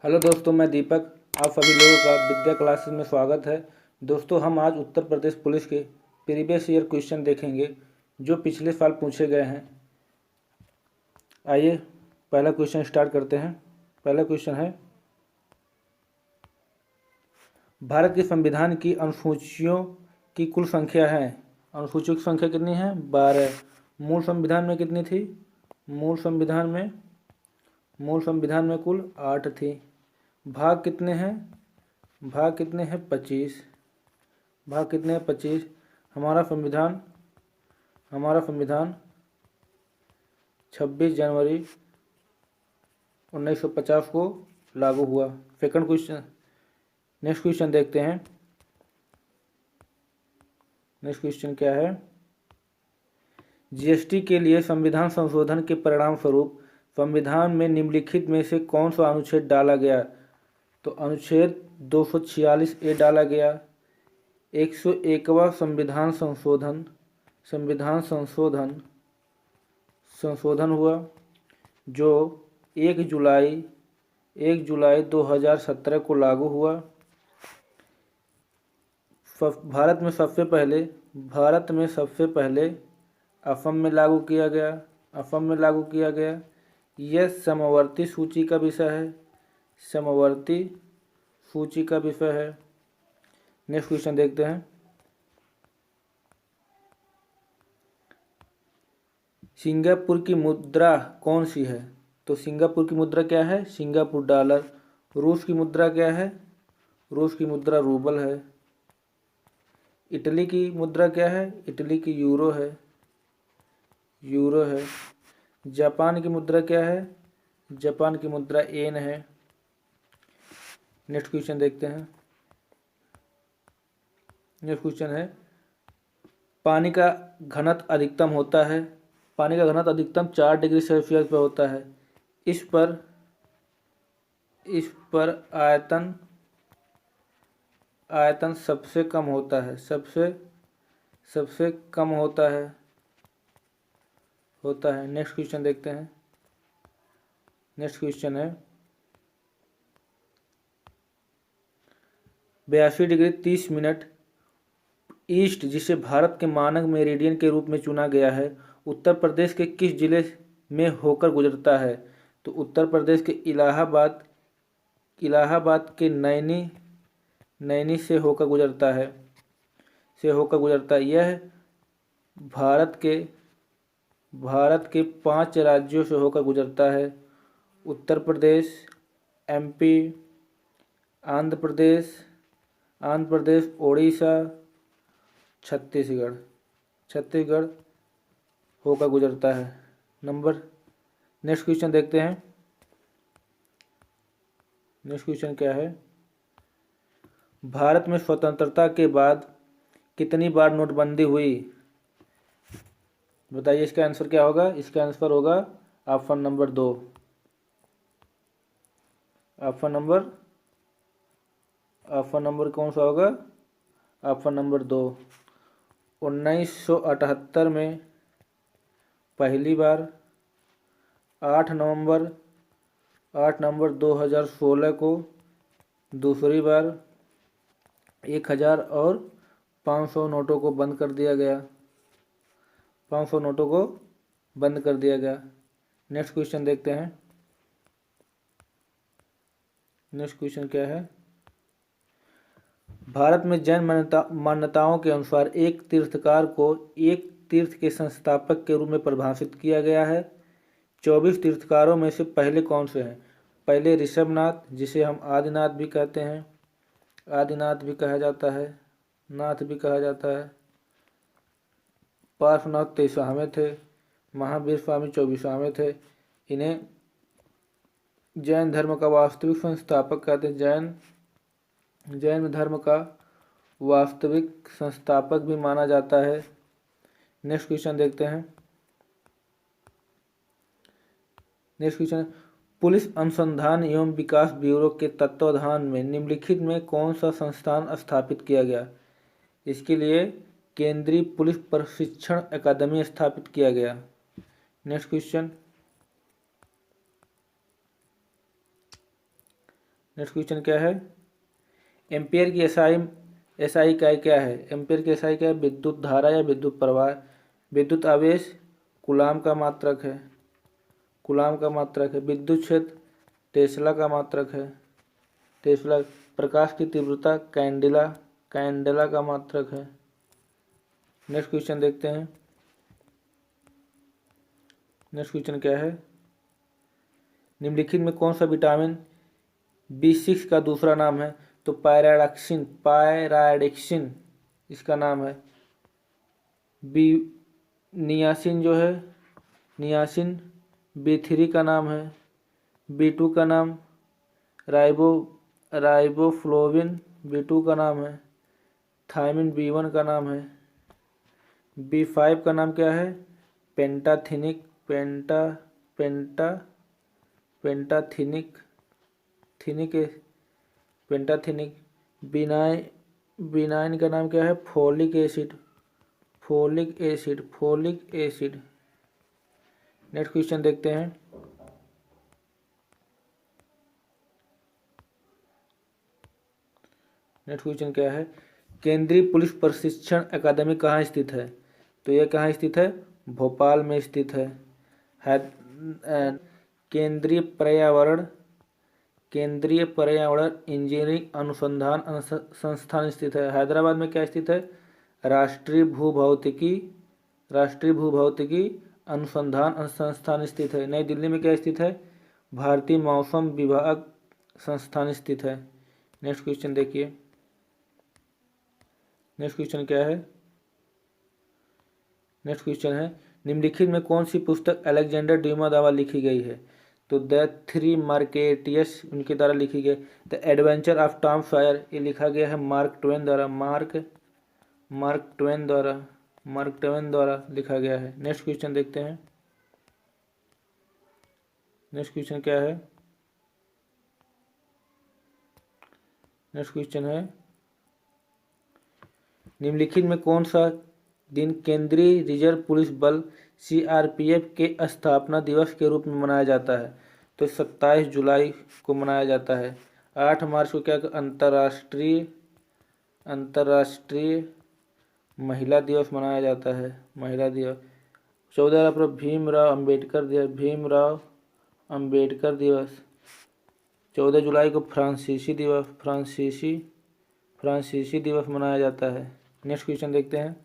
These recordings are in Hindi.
हेलो दोस्तों, मैं दीपक। आप सभी लोगों का विद्या क्लासेस में स्वागत है। दोस्तों, हम आज उत्तर प्रदेश पुलिस के प्रीवियस ईयर क्वेश्चन देखेंगे जो पिछले साल पूछे गए हैं। आइए पहला क्वेश्चन स्टार्ट करते हैं। पहला क्वेश्चन है, भारत के संविधान की अनुसूचियों की कुल संख्या है। अनुसूचियों की संख्या कितनी है? 12। मूल संविधान में कितनी थी? मूल संविधान में कुल 8 थी। भाग कितने हैं? भाग कितने हैं? 25। भाग कितने हैं? 25। हमारा संविधान 26 जनवरी 1950 को लागू हुआ। सेकंड क्वेश्चन, नेक्स्ट क्वेश्चन देखते हैं। नेक्स्ट क्वेश्चन क्या है? जीएसटी के लिए संविधान संशोधन के परिणाम स्वरूप संविधान में निम्नलिखित में से कौन सा अनुच्छेद डाला गया? तो अनुच्छेद 246 ए डाला गया। 101वां संविधान संशोधन हुआ जो 1 जुलाई 2017 को लागू हुआ। भारत में सबसे पहले असम में लागू किया गया। यह समवर्ती सूची का विषय है। नेक्स्ट क्वेश्चन देखते हैं। सिंगापुर की मुद्रा कौन सी है? तो सिंगापुर की मुद्रा क्या है? Singapore dollar. रूस की मुद्रा क्या है? रूस की मुद्रा रूबल है। इटली की मुद्रा क्या है? इटली की यूरो है। जापान की मुद्रा क्या है? जापान की मुद्रा येन है। नेक्स्ट क्वेश्चन देखते हैं। नेक्स्ट क्वेश्चन है, पानी का घनत्व अधिकतम 4 डिग्री सेल्सियस पर होता है। इस पर आयतन सबसे कम होता है। नेक्स्ट क्वेश्चन देखते हैं। नेक्स्ट क्वेश्चन है, 82 डिग्री 30 मिनट ईस्ट, जिसे भारत के मानक मेरिडियन के रूप में चुना गया है, उत्तर प्रदेश के किस जिले में होकर गुजरता है? तो उत्तर प्रदेश के इलाहाबाद के नैनी से होकर गुजरता है। यह भारत के 5 राज्यों से होकर गुजरता है। उत्तर प्रदेश, एमपी, आंध्र प्रदेश, ओडिशा, छत्तीसगढ़ होकर गुजरता है। नेक्स्ट क्वेश्चन देखते हैं। नेक्स्ट क्वेश्चन क्या है? भारत में स्वतंत्रता के बाद कितनी बार नोटबंदी हुई? बताइए, इसका आंसर क्या होगा? इसका आंसर होगा ऑप्शन नंबर 2। ऑप्शन नंबर कौन सा होगा? Option number 2। 1978 में पहली बार, 8 नवंबर 2016 को दूसरी बार, 1000 और 500 नोटों को बंद कर दिया गया। 500 नोटों को बंद कर दिया गया। नेक्स्ट क्वेश्चन देखते हैं। नेक्स्ट क्वेश्चन क्या है? भारत में जैन मान्यताओं के अनुसार एक तीर्थकार को एक तीर्थ के संस्थापक के रूप में परिभाषित किया गया है। 24 तीर्थकारों में से पहले कौन से हैं? पहले ऋषभनाथ, जिसे हम आदिनाथ भी कहते हैं, आदिनाथ भी कहा जाता है, नाथ भी कहा जाता है। पार्श्वनाथ 23वें थे। महावीर स्वामी 24वें थे। इन्हें जैन धर्म का वास्तविक संस्थापक कहते हैं। जैन धर्म का वास्तविक संस्थापक भी माना जाता है। नेक्स्ट क्वेश्चन देखते हैं। नेक्स्ट क्वेश्चन, पुलिस अनुसंधान एवं विकास ब्यूरो के तत्वावधान में निम्नलिखित में कौन सा संस्थान स्थापित किया गया? इसके लिए केंद्रीय पुलिस प्रशिक्षण अकादमी स्थापित किया गया। नेक्स्ट क्वेश्चन, नेक्स्ट क्वेश्चन क्या है, एम्पियर की एसआई इकाई क्या है। एम्पियर की एसआई क्या है, विद्युत धारा या विद्युत प्रवाह। विद्युत आवेश कूलाम का मात्रक है, कूलाम का मात्रक है। विद्युत क्षेत्र टेस्ला का मात्रक है, टेस्ला। प्रकाश की तीव्रता कैंडेला, कैंडेला का मात्रक है। नेक्स्ट क्वेश्चन देखते हैं, नेक्स्ट क्वेश्चन क्या है, निम्नलिखित में कौन सा विटामिन B6 का दूसरा नाम है। तो पायराडक्सिन, पायराडिक्सिन इसका नाम है। बी नियासिन जो है, नियासिन B3 का नाम है। B2 का नाम राइबोफ्लोविन B2 का नाम है। थायमिन B1 का नाम है। B5 का नाम क्या है, पेंटाथिनिक, पेंटाथिनिक, पेंटाथिनिक। B9 का नाम क्या है, folic acid, folic acid, folic acid. Next question देखते हैं, नेक्स्ट क्वेश्चन क्या है, केंद्रीय पुलिस प्रशिक्षण अकादमी कहाँ स्थित है। तो यह कहाँ स्थित है, भोपाल में स्थित है। केंद्रीय पर्यावरण, केंद्रीय पर्यावरण इंजीनियरिंग अनुसंधान संस्थान स्थित है। हैदराबाद में क्या स्थित है, राष्ट्रीय भूभौतिकी, राष्ट्रीय भूभौतिकी अनुसंधान संस्थान स्थित है। नई दिल्ली में क्या स्थित है, भारतीय मौसम विभाग संस्थान स्थित है। नेक्स्ट क्वेश्चन देखिए, नेक्स्ट क्वेश्चन क्या है, नेक्स्ट क्वेश्चन है, निम्नलिखित में कौन सी पुस्तक अलेक्जेंडर ड्यूमा द्वारा लिखी गई है। तो द थ्री मार्केटियस उनके द्वारा लिखी गई। The adventure of Tom Sawyer ये लिखा गया है मार्क ट्वेन द्वारा, मार्क ट्वेन द्वारा लिखा गया है। नेक्स्ट क्वेश्चन देखते हैं, नेक्स्ट क्वेश्चन क्या है, नेक्स्ट क्वेश्चन है, निम्नलिखित में कौन सा दिन केंद्रीय रिजर्व पुलिस बल CRPF के स्थापना दिवस के रूप में मनाया जाता है। तो 27 जुलाई को मनाया जाता है। 8 मार्च को क्या अंतर्राष्ट्रीय अंतर्राष्ट्रीय महिला दिवस मनाया जाता है, महिला दिवस। 14 अप्रैल भीमराव अंबेडकर दिवस, भीमराव अंबेडकर दिवस। 14 जुलाई को फ्रांसीसी दिवस, फ्रांसीसी दिवस मनाया जाता है। नेक्स्ट क्वेश्चन देखते हैं,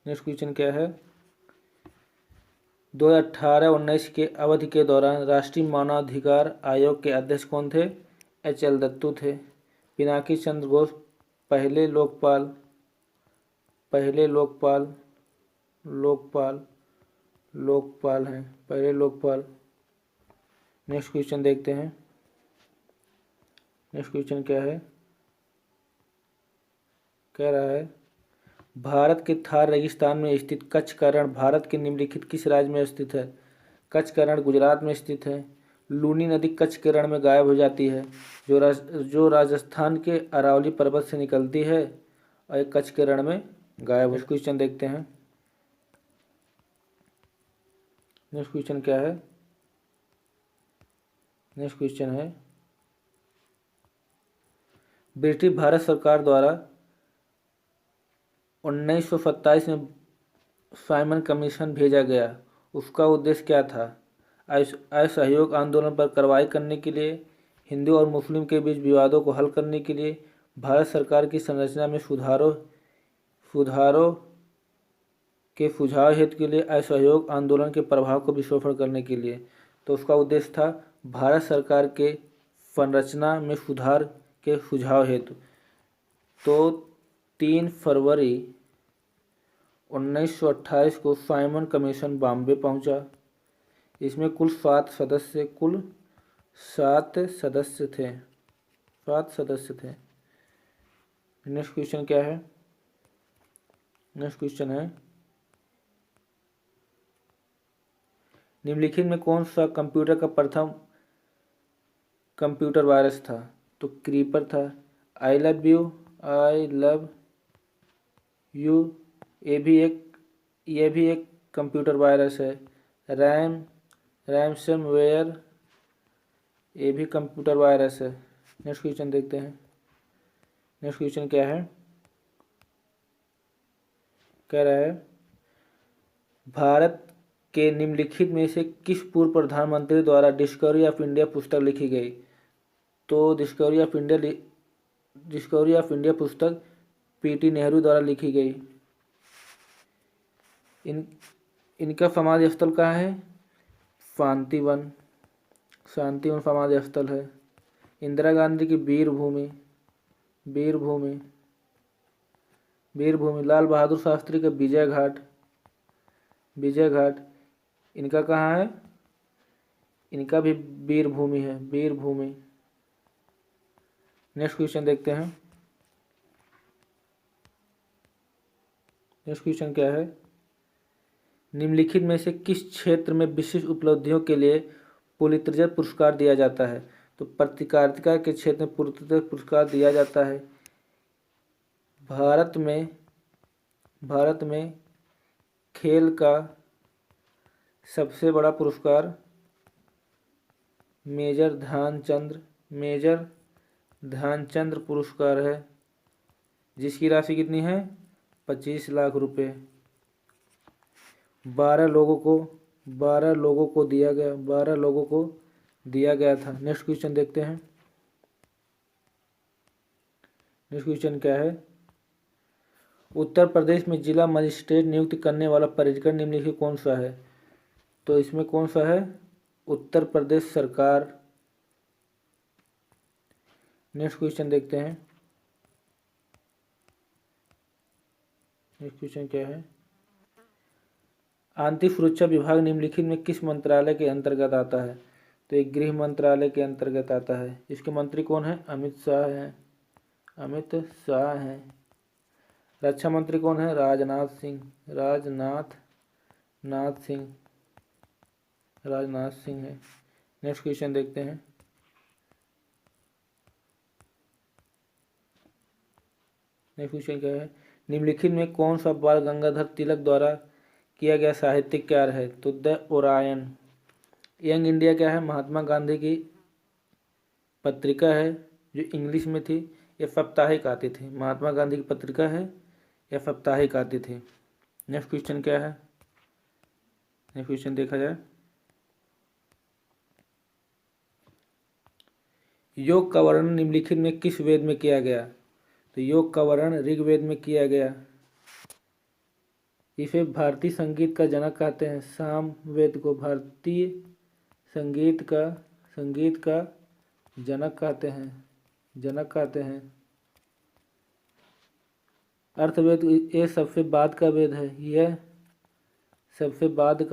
नेक्स्ट क्वेश्चन क्या है, 2018-19 के अवधि के दौरान राष्ट्रीय मानवाधिकार आयोग के अध्यक्ष कौन थे, HL दत्तू थे। पिनाकी चंद्र घोष पहले लोकपाल, पहले लोकपाल हैं, पहले लोकपाल। नेक्स्ट क्वेश्चन देखते हैं, नेक्स्ट क्वेश्चन क्या है, कह रहा है भारत के थार रेगिस्तान में स्थित कच्छ का रण भारत के निम्नलिखित किस राज्य में स्थित है। कच्छ का रण गुजरात में स्थित है। लूनी नदी कच्छ के रण में गायब हो जाती है, जो राजस्थान के अरावली पर्वत से निकलती है और एक कच्छ के रण में गायब हो। क्वेश्चन देखते हैं, नेक्स्ट क्वेश्चन क्या है, नेक्स्ट क्वेश्चन है, ब्रिटिश भारत सरकार द्वारा 1927 में साइमन कमीशन भेजा गया, उसका उद्देश्य क्या था। असहयोग आंदोलन पर कार्रवाई करने के लिए, हिंदू और मुस्लिम के बीच विवादों को हल करने के लिए, भारत सरकार की संरचना में सुधारों के सुझाव हेतु के लिए, असहयोग आंदोलन के प्रभाव को विश्लेषण करने के लिए। तो उसका उद्देश्य था भारत सरकार के संरचना में सुधार के सुझाव हेतु। तो 3 फरवरी 1928 को साइमन कमीशन बॉम्बे पहुंचा। इसमें कुल 7 सदस्य थे, 7 सदस्य थे। नेक्स्ट क्वेश्चन क्या है, नेक्स्ट क्वेश्चन है, निम्नलिखित में कौन सा कंप्यूटर का प्रथम कंप्यूटर वायरस था। तो क्रीपर था। आई लव यू ये भी एक कंप्यूटर वायरस है। रैम रैमसनवेयर, ये भी कंप्यूटर वायरस है। नेक्स्ट क्वेश्चन देखते हैं। नेक्स्ट क्वेश्चन क्या है, कह रहा है भारत के निम्नलिखित में से किस पूर्व प्रधानमंत्री द्वारा डिस्कवरी ऑफ इंडिया पुस्तक लिखी गई। तो डिस्कवरी ऑफ इंडिया पुस्तक पीटी नेहरू द्वारा लिखी गई। इनका समाधि स्थल कहाँ है, शांतिवन समाधि स्थल है। इंदिरा गांधी की वीरभूमि। लाल बहादुर शास्त्री का विजय घाट इनका कहाँ है, इनका भी वीरभूमि है, वीरभूमि। नेक्स्ट क्वेश्चन देखते हैं। नेक्स्ट क्वेश्चन क्या है, निम्नलिखित में से किस क्षेत्र में विशिष्ट उपलब्धियों के लिए पुलित्जर पुरस्कार दिया जाता है। तो पत्रकारिता के क्षेत्र में पुलित्जर पुरस्कार दिया जाता है। भारत में खेल का सबसे बड़ा पुरस्कार मेजर ध्यानचंद पुरस्कार है, जिसकी राशि कितनी है, 25 लाख रुपए। 12 लोगों को दिया गया था। नेक्स्ट क्वेश्चन देखते हैं। नेक्स्ट क्वेश्चन क्या है, उत्तर प्रदेश में जिला मजिस्ट्रेट नियुक्त करने वाला प्राधिकरण निम्नलिखित कौन सा है। तो इसमें कौन सा है, उत्तर प्रदेश सरकार। नेक्स्ट क्वेश्चन देखते हैं। नेक्स्ट क्वेश्चन क्या है, आंतरिक सुरक्षा विभाग निम्नलिखित में किस मंत्रालय के अंतर्गत आता है। तो एक गृह मंत्रालय के अंतर्गत आता है। इसके मंत्री कौन है, अमित शाह हैं। रक्षा मंत्री कौन है, राजनाथ सिंह है। नेक्स्ट क्वेश्चन देखते हैं। नेक्स्ट क्वेश्चन क्या है, निम्नलिखित में कौन सा बाल गंगाधर तिलक द्वारा किया गया साहित्यिक कार्य है। तो द ओरायन। यंग इंडिया क्या है, महात्मा गांधी की पत्रिका है जो इंग्लिश में थी, यह साप्ताहिक आती थी। महात्मा गांधी की पत्रिका है, यह साप्ताहिक आती थी। नेक्स्ट क्वेश्चन क्या है, नेक्स्ट क्वेश्चन देखा जाए, योग का वर्णन निम्नलिखित में किस वेद में किया गया। तो योग का वर्णन ऋग्वेद में किया गया। इसे भारतीय संगीत का जनक कहते हैं। सामवेद को भारतीय संगीत का जनक कहते हैं। अर्थवेद ये सबसे बाद का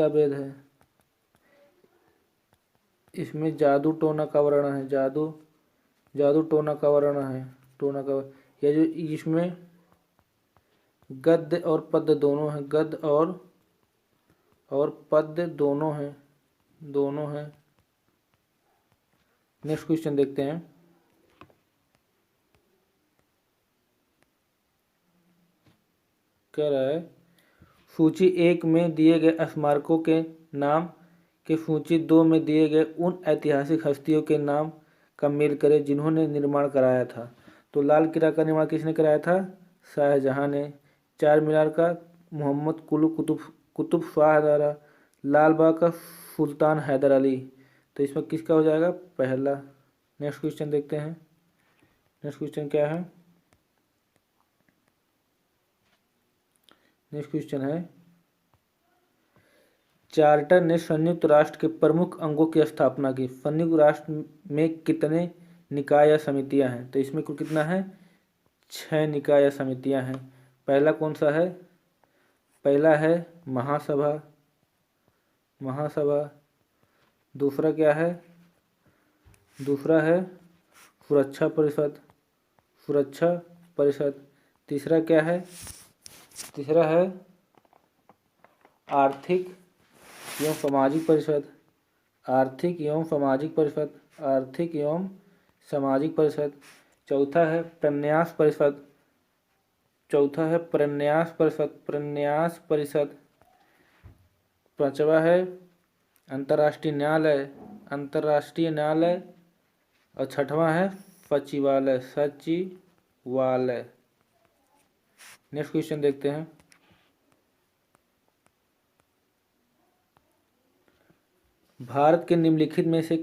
वेद है। इसमें जादू टोना का वर्णन है, जादू टोना का वर्णन है। यह जो इसमें गद्य और पद्य दोनों हैं, गद्य और पद्य दोनों हैं। नेक्स्ट क्वेश्चन देखते हैं। कह रहा है सूची 1 में दिए गए स्मारकों के नाम के सूची 2 में दिए गए उन ऐतिहासिक हस्तियों के नाम का मेल करें जिन्होंने निर्माण कराया था। तो लाल किला का निर्माण किसने कराया था, शाहजहां ने। चार मीनार का मोहम्मद कुतुब शाह द्वारा। लाल बाग का सुल्तान हैदर अली। तो इसमें किसका हो जाएगा, पहला। नेक्स्ट क्वेश्चन देखते हैं। नेक्स्ट क्वेश्चन क्या है, नेक्स्ट क्वेश्चन है चार्टर ने संयुक्त राष्ट्र के प्रमुख अंगों की स्थापना की। संयुक्त राष्ट्र में कितने निकाय या समितियां हैं। तो इसमें कुल कितना है, 6 निकाय या समितियां हैं। पहला कौन सा है, पहला है महासभा। दूसरा क्या है, दूसरा है सुरक्षा परिषद। तीसरा क्या है, तीसरा है आर्थिक एवं सामाजिक परिषद। चौथा है प्रन्यास परिषद। पांचवा है अंतर्राष्ट्रीय न्यायालय, अंतर्राष्ट्रीय न्यायालय। और छठवां है सचिवालय, सचिवालय। नेक्स्ट क्वेश्चन देखते हैं। भारत के निम्नलिखित में से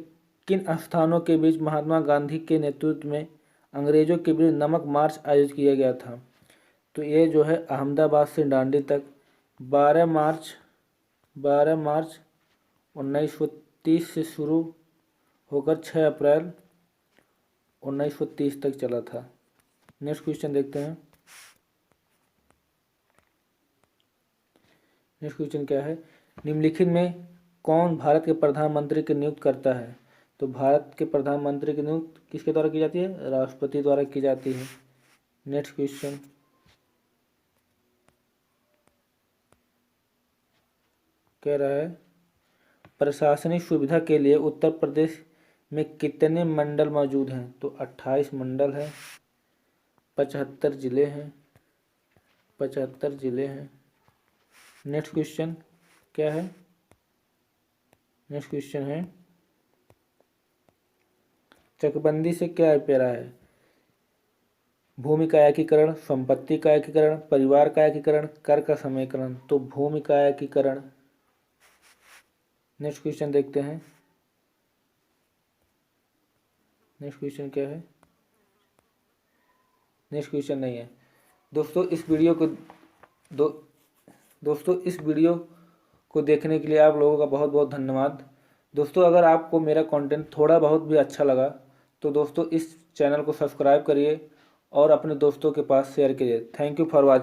किन स्थानों के बीच महात्मा गांधी के नेतृत्व में अंग्रेजों के विरुद्ध नमक मार्च आयोजित किया गया था? तो ये जो है अहमदाबाद से दांडी तक 12 मार्च 1930 से शुरू होकर 6 अप्रैल 1930 तक चला था। नेक्स्ट क्वेश्चन देखते हैं। नेक्स्ट क्वेश्चन क्या है? निम्नलिखित में कौन भारत के प्रधानमंत्री की नियुक्ति करता है? तो भारत के प्रधानमंत्री की नियुक्ति किसके द्वारा की जाती है? राष्ट्रपति द्वारा की जाती है। नेक्स्ट क्वेश्चन कह रहा है प्रशासनिक सुविधा के लिए उत्तर प्रदेश में कितने मंडल मौजूद हैं? तो 28 मंडल हैं, 75 जिले हैं, 75 जिले हैं। नेक्स्ट क्वेश्चन क्या है? नेक्स्ट क्वेश्चन है चकबंदी से क्या अभिप्राय है? भूमि का एकीकरण, संपत्ति का एकीकरण, परिवार का एकीकरण, कर का समीकरण। तो भूमि का एकीकरण। नेक्स्ट क्वेश्चन देखते हैं। नेक्स्ट क्वेश्चन क्या है? नेक्स्ट क्वेश्चन नहीं है। दोस्तों इस वीडियो को देखने के लिए आप लोगों का बहुत बहुत धन्यवाद। दोस्तों अगर आपको मेरा कंटेंट थोड़ा बहुत भी अच्छा लगा तो दोस्तों इस चैनल को सब्सक्राइब करिए और अपने दोस्तों के पास शेयर कीजिए। Thank you for watching.